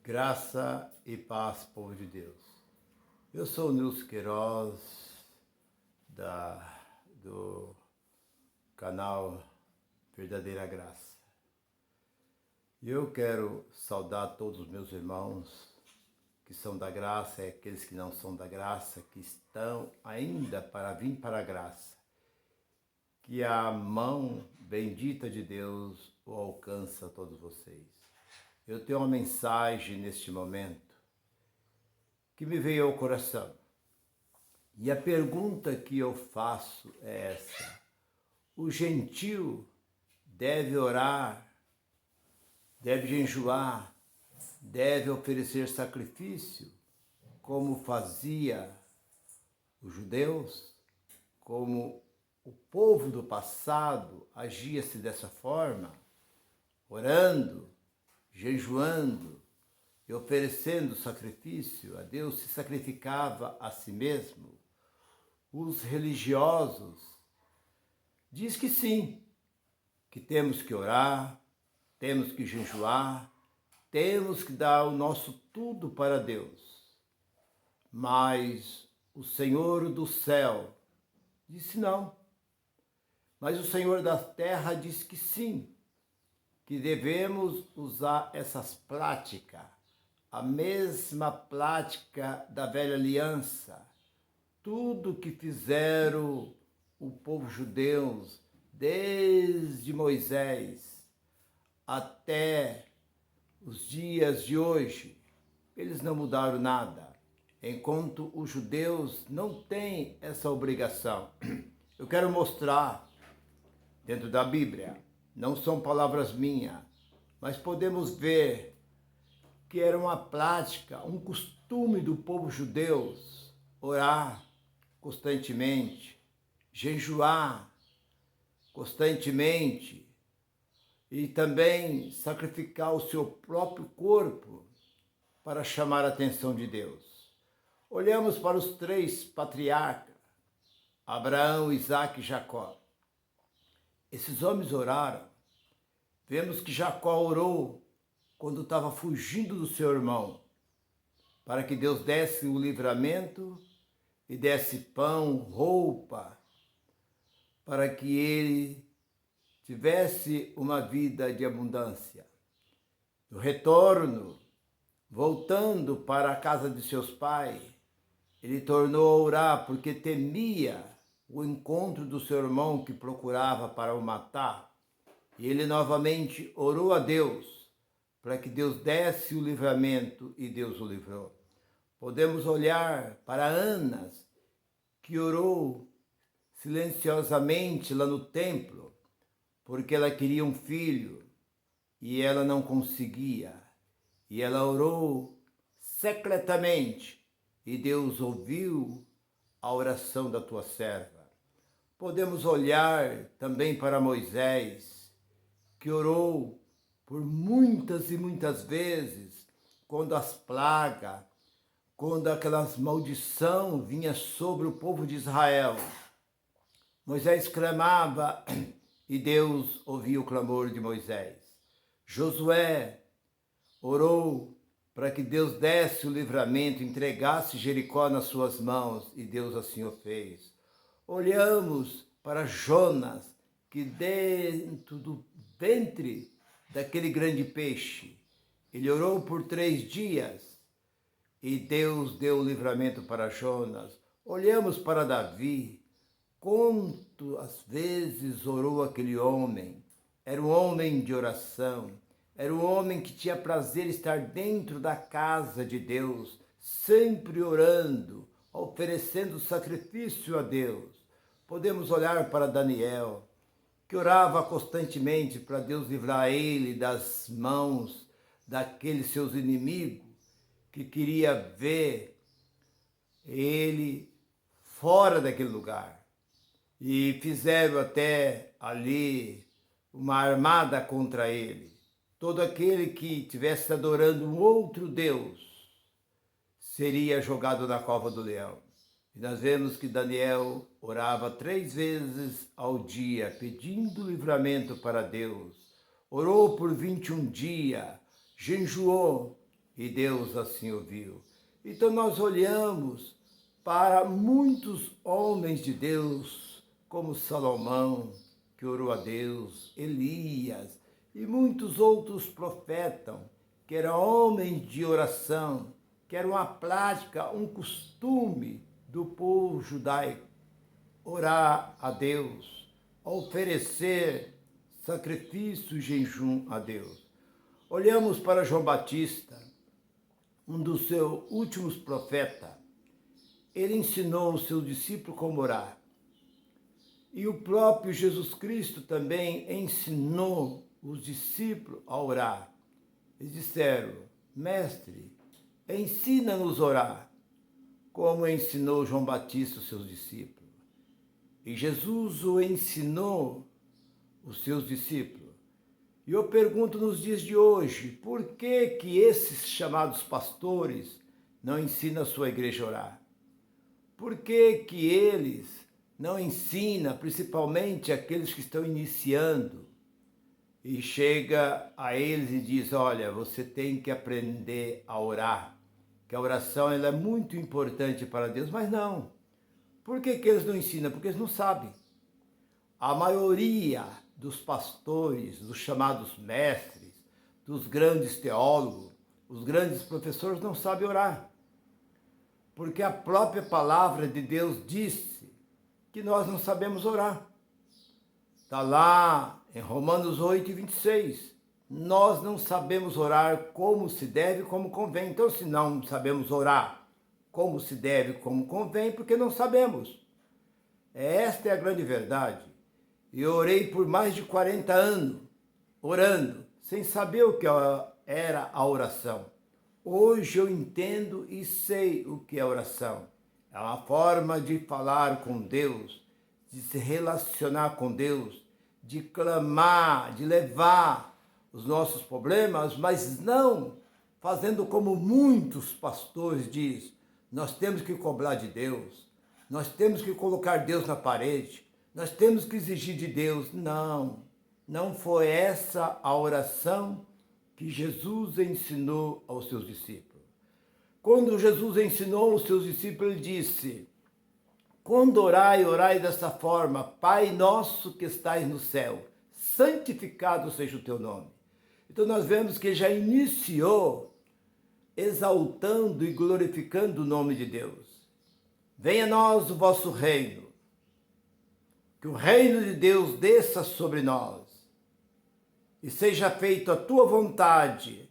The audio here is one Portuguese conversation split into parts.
Graça e paz, povo de Deus. Eu sou o Nilson Queiroz, do canal Verdadeira Graça. E eu quero saudar todos os meus irmãos que são da graça e aqueles que não são da graça, que estão ainda para vir para a graça. Que a mão bendita de Deus o alcança a todos vocês. Eu tenho uma mensagem neste momento que me veio ao coração. E a pergunta que eu faço é essa: o gentio deve orar, deve jejuar, deve oferecer sacrifício, como fazia os judeus, como o povo do passado agia-se dessa forma, orando, jejuando e oferecendo sacrifício a Deus, se sacrificava a si mesmo. Os religiosos diz que sim, que temos que orar, temos que jejuar, temos que dar o nosso tudo para Deus. Mas o Senhor do céu disse não. Mas o Senhor da terra disse que sim, que devemos usar essas práticas, a mesma prática da velha aliança, tudo que fizeram o povo judeu, desde Moisés até os dias de hoje, eles não mudaram nada, enquanto os judeus não têm essa obrigação. Eu quero mostrar dentro da Bíblia, não são palavras minhas, mas podemos ver que era uma prática, um costume do povo judeu orar constantemente, jejuar constantemente e também sacrificar o seu próprio corpo para chamar a atenção de Deus. Olhamos para os três patriarcas, Abraão, Isaque e Jacó. Esses homens oraram. Vemos que Jacó orou quando estava fugindo do seu irmão, para que Deus desse o livramento e desse pão, roupa, para que ele tivesse uma vida de abundância. No retorno, voltando para a casa de seus pais, ele tornou a orar porque temia o encontro do seu irmão que procurava para o matar. E ele novamente orou a Deus para que Deus desse o livramento e Deus o livrou. Podemos olhar para Anas, que orou silenciosamente lá no templo, porque ela queria um filho e ela não conseguia. E ela orou secretamente e Deus ouviu a oração da tua serva. Podemos olhar também para Moisés, que orou por muitas e muitas vezes, quando as pragas, quando aquelas maldição vinha sobre o povo de Israel. Moisés clamava e Deus ouvia o clamor de Moisés. Josué orou para que Deus desse o livramento, entregasse Jericó nas suas mãos, e Deus assim o fez. Olhamos para Jonas, que dentro do ventre daquele grande peixe, ele orou por 3 dias e Deus deu o livramento para Jonas. Olhamos para Davi, quantas vezes orou aquele homem. Era um homem de oração, era um homem que tinha prazer em estar dentro da casa de Deus, sempre orando, oferecendo sacrifício a Deus. Podemos olhar para Daniel, que orava constantemente para Deus livrar ele das mãos daqueles seus inimigos, que queria ver ele fora daquele lugar. E fizeram até ali uma armada contra ele. Todo aquele que estivesse adorando um outro Deus seria jogado na cova do leão. E nós vemos que Daniel orava 3 vezes ao dia, pedindo livramento para Deus. Orou por 21 dias, jejuou e Deus assim ouviu. Então nós olhamos para muitos homens de Deus, como Salomão, que orou a Deus, Elias e muitos outros profetas, que eram homens de oração, que era uma prática, um costume do povo judaico, orar a Deus, oferecer sacrifício e jejum a Deus. Olhamos para João Batista, um dos seus últimos profetas. Ele ensinou os seus discípulos como orar. E o próprio Jesus Cristo também ensinou os discípulos a orar. Eles disseram: Mestre, ensina-nos a orar, como ensinou João Batista os seus discípulos. E Jesus o ensinou os seus discípulos. E eu pergunto nos dias de hoje, por que esses chamados pastores não ensinam a sua igreja a orar? Por que eles não ensinam, principalmente aqueles que estão iniciando, e chega a eles e diz: olha, você tem que aprender a orar, que a oração ela é muito importante para Deus, mas não. Por que eles não ensinam? Porque eles não sabem. A maioria dos pastores, dos chamados mestres, dos grandes teólogos, os grandes professores não sabem orar. Porque a própria palavra de Deus disse que nós não sabemos orar. Está lá em Romanos 8:26. Nós não sabemos orar como se deve, como convém. Então, se não sabemos orar como se deve, como convém, porque não sabemos. Esta é a grande verdade. Eu orei por mais de 40 anos, orando, sem saber o que era a oração. Hoje eu entendo e sei o que é oração. É uma forma de falar com Deus, de se relacionar com Deus, de clamar, de levar os nossos problemas, mas não fazendo como muitos pastores dizem. Nós temos que cobrar de Deus, nós temos que colocar Deus na parede, nós temos que exigir de Deus. Não, não foi essa a oração que Jesus ensinou aos seus discípulos. Quando Jesus ensinou aos seus discípulos, ele disse: quando orai, orai dessa forma: Pai nosso que estais no céu, santificado seja o teu nome. Então nós vemos que já iniciou exaltando e glorificando o nome de Deus. Venha a nós o vosso reino, que o reino de Deus desça sobre nós, e seja feita a tua vontade,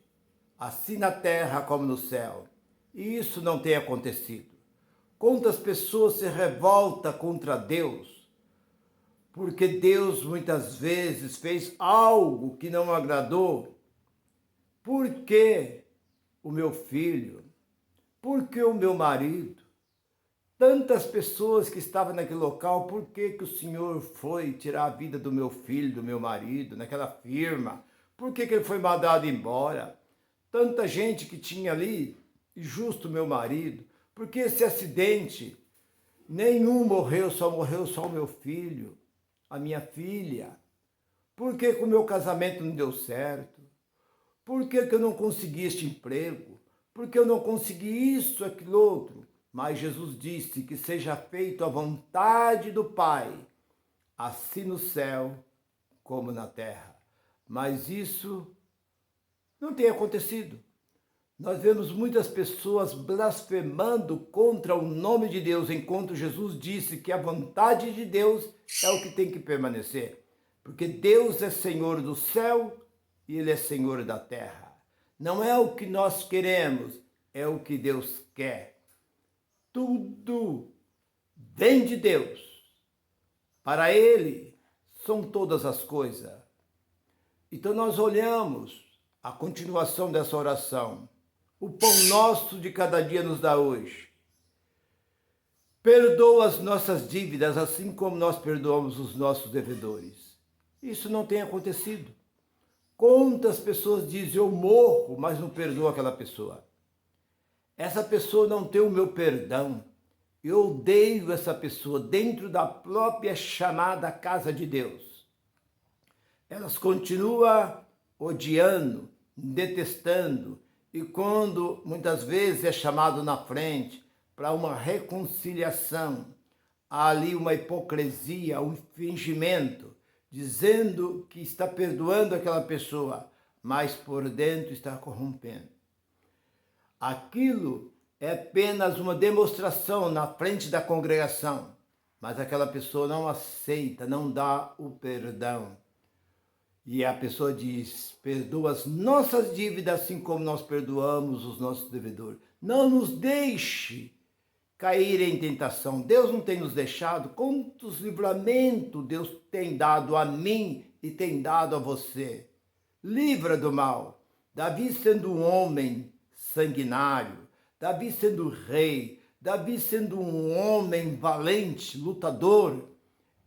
assim na terra como no céu. E isso não tem acontecido. Quantas pessoas se revoltam contra Deus, porque Deus muitas vezes fez algo que não agradou. Por que o meu filho? Por que o meu marido? Tantas pessoas que estavam naquele local, por que o Senhor foi tirar a vida do meu filho, do meu marido, naquela firma? Por que ele foi mandado embora? Tanta gente que tinha ali, e justo meu marido. Por que esse acidente? Nenhum morreu só o meu filho, a minha filha. Por que o meu casamento não deu certo? Por que eu não consegui este emprego? Por que eu não consegui isso, aquilo, outro? Mas Jesus disse que seja feito a vontade do Pai, assim no céu como na terra. Mas isso não tem acontecido. Nós vemos muitas pessoas blasfemando contra o nome de Deus, enquanto Jesus disse que a vontade de Deus é o que tem que permanecer. Porque Deus é Senhor do céu e Ele é Senhor da terra. Não é o que nós queremos, é o que Deus quer. Tudo vem de Deus. Para Ele são todas as coisas. Então nós olhamos a continuação dessa oração. O pão nosso de cada dia nos dá hoje. Perdoa as nossas dívidas, assim como nós perdoamos os nossos devedores. Isso não tem acontecido. Quantas pessoas dizem: eu morro, mas não perdoo aquela pessoa. Essa pessoa não tem o meu perdão. Eu odeio essa pessoa dentro da própria chamada casa de Deus. Elas continuam odiando, detestando E quando muitas vezes é chamado na frente para uma reconciliação, há ali uma hipocrisia, um fingimento, dizendo que está perdoando aquela pessoa, mas por dentro está corrompendo. Aquilo é apenas uma demonstração na frente da congregação, mas aquela pessoa não aceita, não dá o perdão. E a pessoa diz: perdoa as nossas dívidas assim como nós perdoamos os nossos devedores. Não nos deixe cair em tentação. Deus não tem nos deixado. Quantos livramentos Deus tem dado a mim e tem dado a você. Livra do mal. Davi sendo um homem sanguinário, Davi sendo rei, Davi sendo um homem valente, lutador,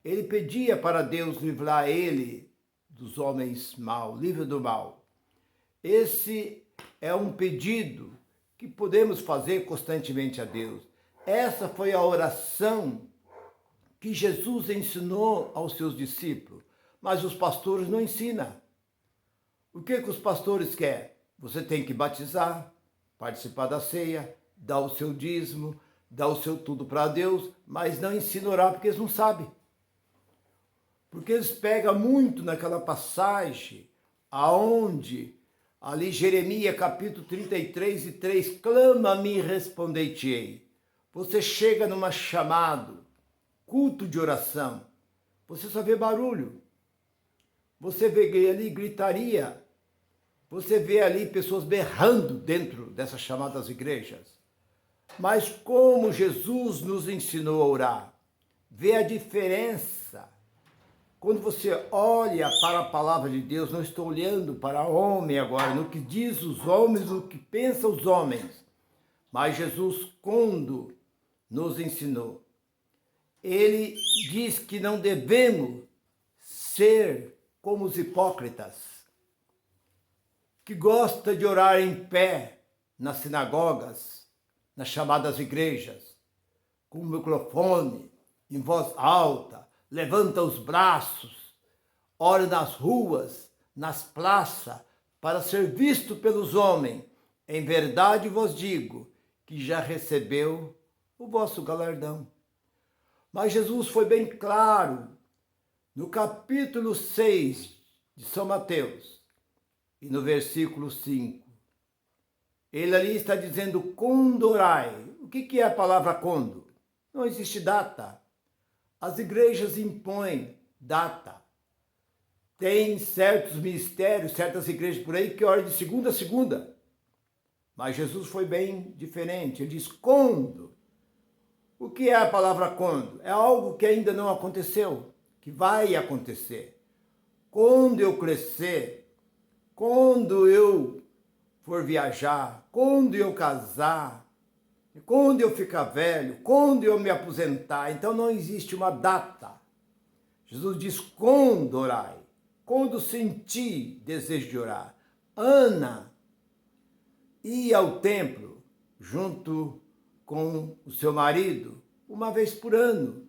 ele pedia para Deus livrar ele dos homens maus, livre do mal. Esse é um pedido que podemos fazer constantemente a Deus. Essa foi a oração que Jesus ensinou aos seus discípulos, mas os pastores não ensinam. O que os pastores querem? Você tem que batizar, participar da ceia, dar o seu dízimo, dar o seu tudo para Deus, mas não ensinam a orar porque eles não sabem. Porque eles pegam muito naquela passagem aonde, ali Jeremias capítulo 33 e 3, clama-me e respondei-te-ei. Você chega numa chamado, culto de oração, você só vê barulho, você vê ali gritaria, você vê ali pessoas berrando dentro dessas chamadas igrejas. Mas como Jesus nos ensinou a orar, vê a diferença. Quando você olha para a palavra de Deus, não estou olhando para o homem agora, no que diz os homens, no que pensam os homens. Mas Jesus, quando nos ensinou, ele diz que não devemos ser como os hipócritas, que gostam de orar em pé nas sinagogas, nas chamadas igrejas, com o microfone, em voz alta, levanta os braços, ora nas ruas, nas praças, para ser visto pelos homens. Em verdade vos digo que já recebeu o vosso galardão. Mas Jesus foi bem claro no capítulo 6 de São Mateus e no versículo 5. Ele ali está dizendo condorai. O que é a palavra condo? Não existe data. As igrejas impõem data. Tem certos ministérios, certas igrejas por aí que oram de segunda a segunda. Mas Jesus foi bem diferente. Ele diz quando. O que é a palavra quando? É algo que ainda não aconteceu, que vai acontecer. Quando eu crescer, quando eu for viajar, quando eu casar, quando eu ficar velho, quando eu me aposentar. Então não existe uma data. Jesus diz quando orai, quando sentir desejo de orar. Ana ia ao templo junto com o seu marido uma vez por ano.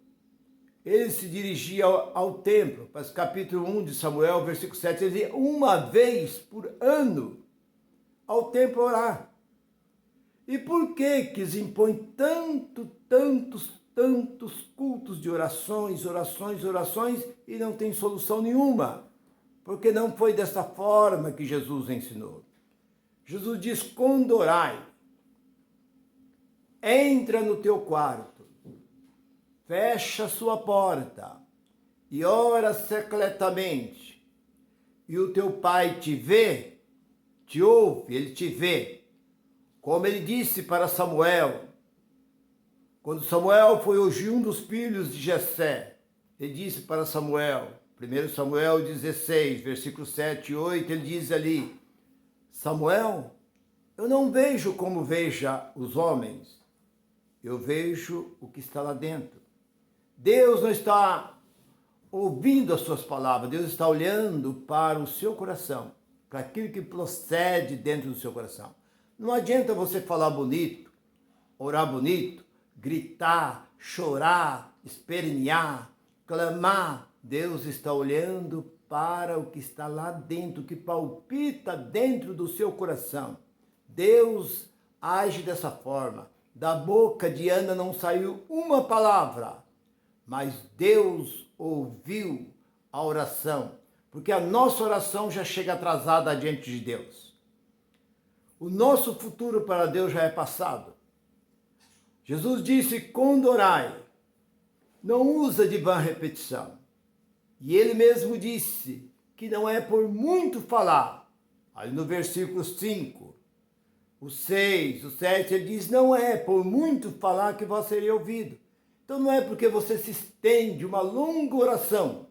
Ele se dirigia ao templo, para o capítulo 1 de Samuel, versículo 7, ele dizia uma vez por ano ao templo orar. E por que eles impõem tantos cultos de orações e não tem solução nenhuma? Porque não foi dessa forma que Jesus ensinou. Jesus diz, quando orai, entra no teu quarto, fecha a sua porta e ora secretamente. E o teu pai te vê, te ouve, ele te vê. Como ele disse para Samuel, quando Samuel foi ungir um dos filhos de Jessé, ele disse para Samuel, 1 Samuel 16, versículo 7 e 8, ele diz ali, Samuel, eu não vejo como veja os homens, eu vejo o que está lá dentro. Deus não está ouvindo as suas palavras, Deus está olhando para o seu coração, para aquilo que procede dentro do seu coração. Não adianta você falar bonito, orar bonito, gritar, chorar, espernear, clamar. Deus está olhando para o que está lá dentro, que palpita dentro do seu coração. Deus age dessa forma. Da boca de Ana não saiu uma palavra, mas Deus ouviu a oração, porque a nossa oração já chega atrasada diante de Deus. O nosso futuro para Deus já é passado. Jesus disse, quando orai, não usa de vã repetição. E ele mesmo disse que não é por muito falar. Ali no versículo 5, o 6, o 7, ele diz, não é por muito falar que vós seria ouvido. Então não é porque você se estende uma longa oração,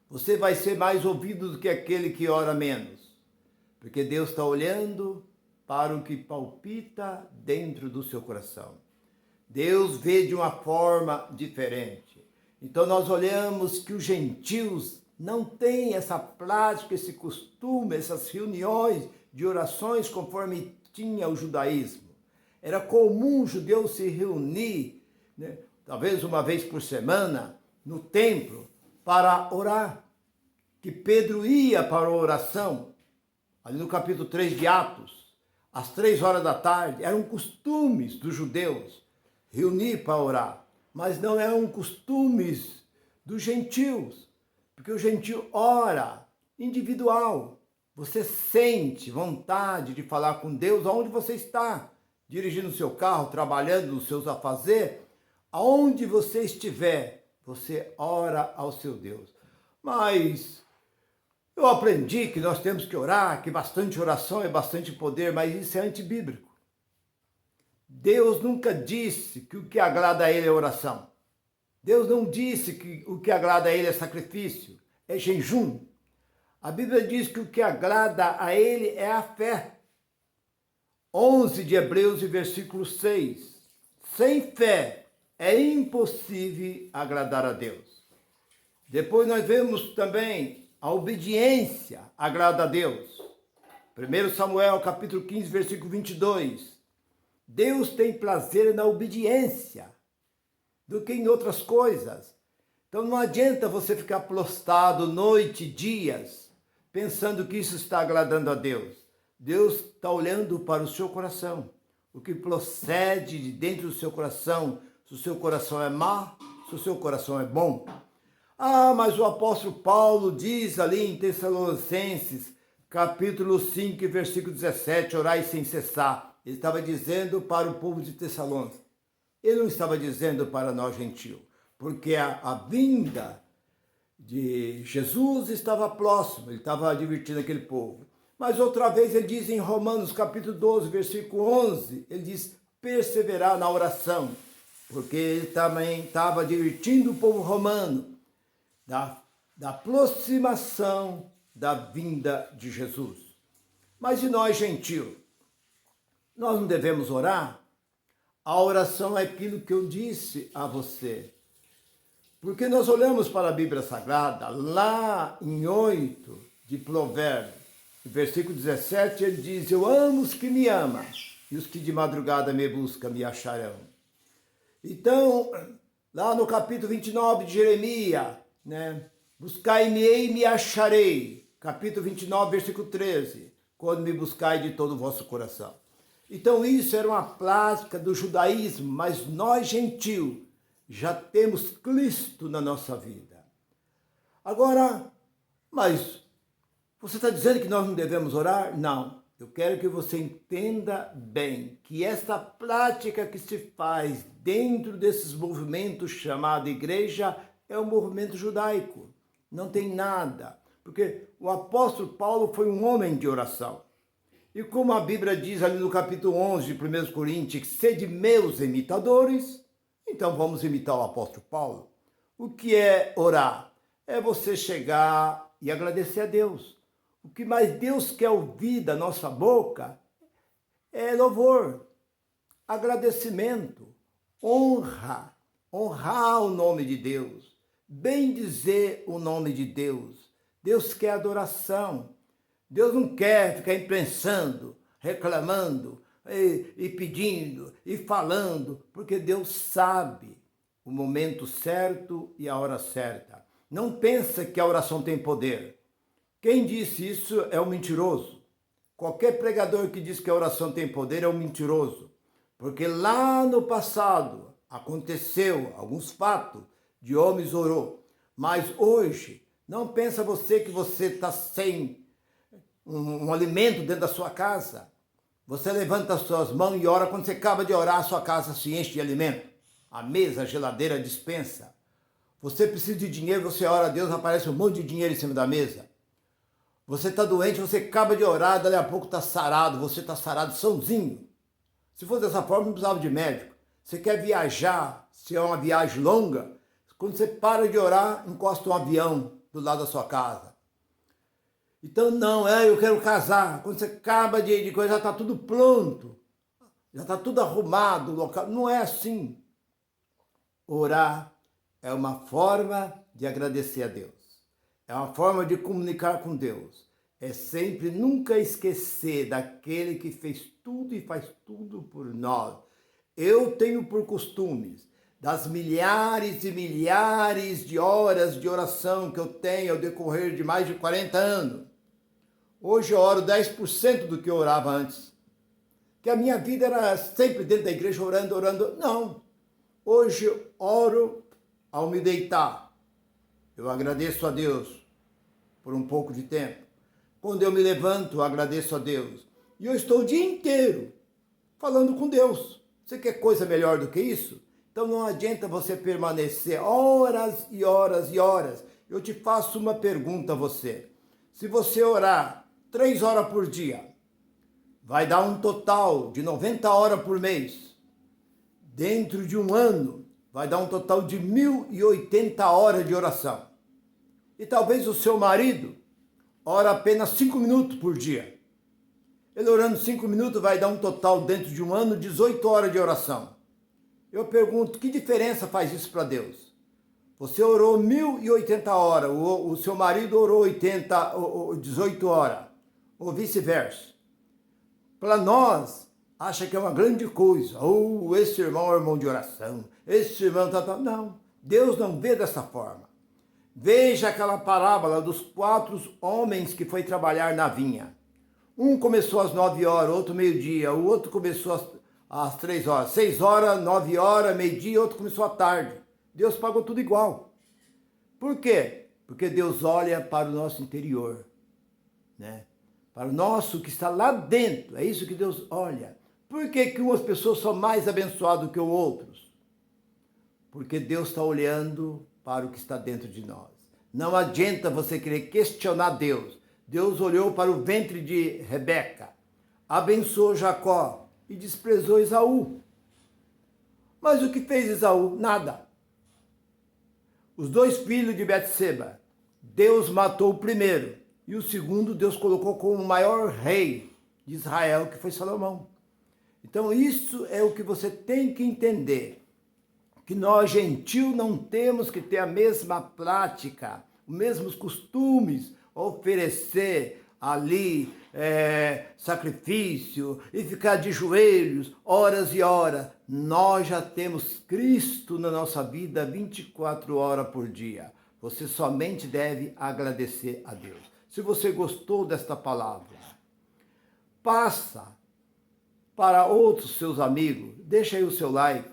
você vai ser mais ouvido do que aquele que ora menos. Porque Deus está olhando para o que palpita dentro do seu coração. Deus vê de uma forma diferente. Então nós olhamos que os gentios não têm essa prática, esse costume, essas reuniões de orações conforme tinha o judaísmo. Era comum o judeu se reunir, né, talvez uma vez por semana, no templo, para orar. Que Pedro ia para a oração, ali no capítulo 3 de Atos, às 3 horas da tarde, eram costumes dos judeus reunir para orar, mas não eram costumes dos gentios, porque o gentio ora individual. Você sente vontade de falar com Deus aonde você está, dirigindo o seu carro, trabalhando nos seus afazeres, aonde você estiver, você ora ao seu Deus. Mas eu aprendi que nós temos que orar, que bastante oração é bastante poder, mas isso é antibíblico. Deus nunca disse que o que agrada a Ele é oração. Deus não disse que o que agrada a Ele é sacrifício, é jejum. A Bíblia diz que o que agrada a Ele é a fé. 11 de Hebreus, versículo 6. Sem fé é impossível agradar a Deus. Depois nós vemos também a obediência agrada a Deus. 1 Samuel, capítulo 15, versículo 22. Deus tem prazer na obediência do que em outras coisas. Então não adianta você ficar prostrado noite e dias pensando que isso está agradando a Deus. Deus está olhando para o seu coração, o que procede de dentro do seu coração, se o seu coração é mau, se o seu coração é bom. Ah, mas o apóstolo Paulo diz ali em Tessalonicenses, capítulo 5, versículo 17, orai sem cessar. Ele estava dizendo para o povo de Tessalônica. Ele não estava dizendo para nós gentios, porque a vinda de Jesus estava próxima, ele estava advertindo aquele povo. Mas outra vez ele diz em Romanos capítulo 12, versículo 11, ele diz perseverar na oração, porque ele também estava advertindo o povo romano da aproximação da vinda de Jesus. Mas e nós gentios? Nós não devemos orar? A oração é aquilo que eu disse a você. Porque nós olhamos para a Bíblia Sagrada, lá em 8 de Provérbios, no versículo 17, ele diz, eu amo os que me amam, e os que de madrugada me buscam me acharão. Então, lá no capítulo 29 de Jeremias, né, buscai-me-ei e me acharei, capítulo 29, versículo 13, quando me buscai de todo o vosso coração. Então isso era uma prática do judaísmo, mas nós gentios já temos Cristo na nossa vida. Agora, mas você está dizendo que nós não devemos orar? Não. Eu quero que você entenda bem que essa prática que se faz dentro desses movimentos chamados igreja é um movimento judaico. Não tem nada. Porque o apóstolo Paulo foi um homem de oração. E como a Bíblia diz ali no capítulo 11 de 1 Coríntios, sede meus imitadores, então vamos imitar o apóstolo Paulo. O que é orar? É você chegar e agradecer a Deus. O que mais Deus quer ouvir da nossa boca é louvor, agradecimento, honra, honrar o nome de Deus, bendizer o nome de Deus. Deus quer adoração. Deus não quer ficar imprensando, reclamando e pedindo e falando, porque Deus sabe o momento certo e a hora certa. Não pensa que a oração tem poder. Quem disse isso é um mentiroso. Qualquer pregador que diz que a oração tem poder é um mentiroso. Porque lá no passado aconteceu alguns fatos de homens orou. Mas hoje, não pensa você que você está sem um alimento dentro da sua casa. Você levanta as suas mãos e ora. Quando você acaba de orar, a sua casa se enche de alimento. A mesa, a geladeira, a despensa. Você precisa de dinheiro, você ora a Deus, aparece um monte de dinheiro em cima da mesa. Você está doente, você acaba de orar, dali a pouco está sarado, você está sarado sozinho. Se fosse dessa forma, não precisava de médico. Você quer viajar, se é uma viagem longa, quando você para de orar, encosta um avião do lado da sua casa. Então não, eu quero casar. Quando você acaba de coisa, já está tudo pronto. Já está tudo arrumado, local. Não é assim. Orar é uma forma de agradecer a Deus. É uma forma de comunicar com Deus. É sempre nunca esquecer daquele que fez tudo e faz tudo por nós. Eu tenho por costumes, das milhares e milhares de horas de oração que eu tenho ao decorrer de mais de 40 anos. Hoje eu oro 10% do que eu orava antes. Que a minha vida era sempre dentro da igreja orando. Não. Hoje eu oro ao me deitar. Eu agradeço a Deus por um pouco de tempo. Quando eu me levanto, eu agradeço a Deus. E eu estou o dia inteiro falando com Deus. Você quer coisa melhor do que isso? Então não adianta você permanecer horas e horas e horas. Eu te faço uma pergunta a você. Se você orar 3 horas por dia, vai dar um total de 90 horas por mês. Dentro de um ano, vai dar um total de 1.080 horas de oração. E talvez o seu marido ora apenas 5 minutos por dia. Ele orando 5 minutos vai dar um total dentro de um ano, 18 horas de oração. Eu pergunto, que diferença faz isso para Deus? Você orou 1.080 horas, o seu marido orou 18 horas, ou vice-versa. Para nós, acha que é uma grande coisa. Esse irmão é irmão de oração, esse irmão tá. Não, Deus não vê dessa forma. Veja aquela parábola dos 4 homens que foi trabalhar na vinha. Um começou às 9 horas, outro meio-dia, o outro começou às 3 horas. 6 horas, 9 horas, meio-dia, outro começou à tarde. Deus pagou tudo igual. Por quê? Porque Deus olha para o nosso interior, né? Para o nosso que está lá dentro. É isso que Deus olha. Por que umas pessoas são mais abençoadas que outros? Porque Deus está olhando para o que está dentro de nós. Não adianta você querer questionar Deus. Deus olhou para o ventre de Rebeca, abençoou Jacó e desprezou Esaú. Mas o que fez Esaú? Nada. Os 2 filhos de Betseba, Deus matou o primeiro. E o segundo, Deus colocou como o maior rei de Israel, que foi Salomão. Então isso é o que você tem que entender. Que nós, gentios, não temos que ter a mesma prática, os mesmos costumes, oferecer ali sacrifício e ficar de joelhos horas e horas. Nós já temos Cristo na nossa vida 24 horas por dia. Você somente deve agradecer a Deus. Se você gostou desta palavra, passa para outros seus amigos, deixa aí o seu like,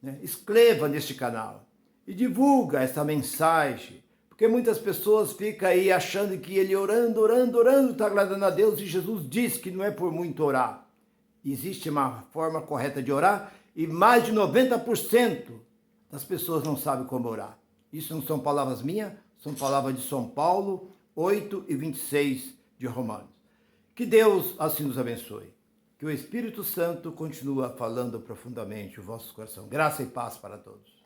né? Inscreva neste canal e divulga essa mensagem, porque muitas pessoas ficam aí achando que ele orando, está agradando a Deus, e Jesus diz que não é por muito orar. Existe uma forma correta de orar e mais de 90% das pessoas não sabem como orar. Isso não são palavras minhas, são palavras de São Paulo, 8:26 de Romanos. Que Deus assim nos abençoe. Que o Espírito Santo continue falando profundamente o vosso coração. Graça e paz para todos.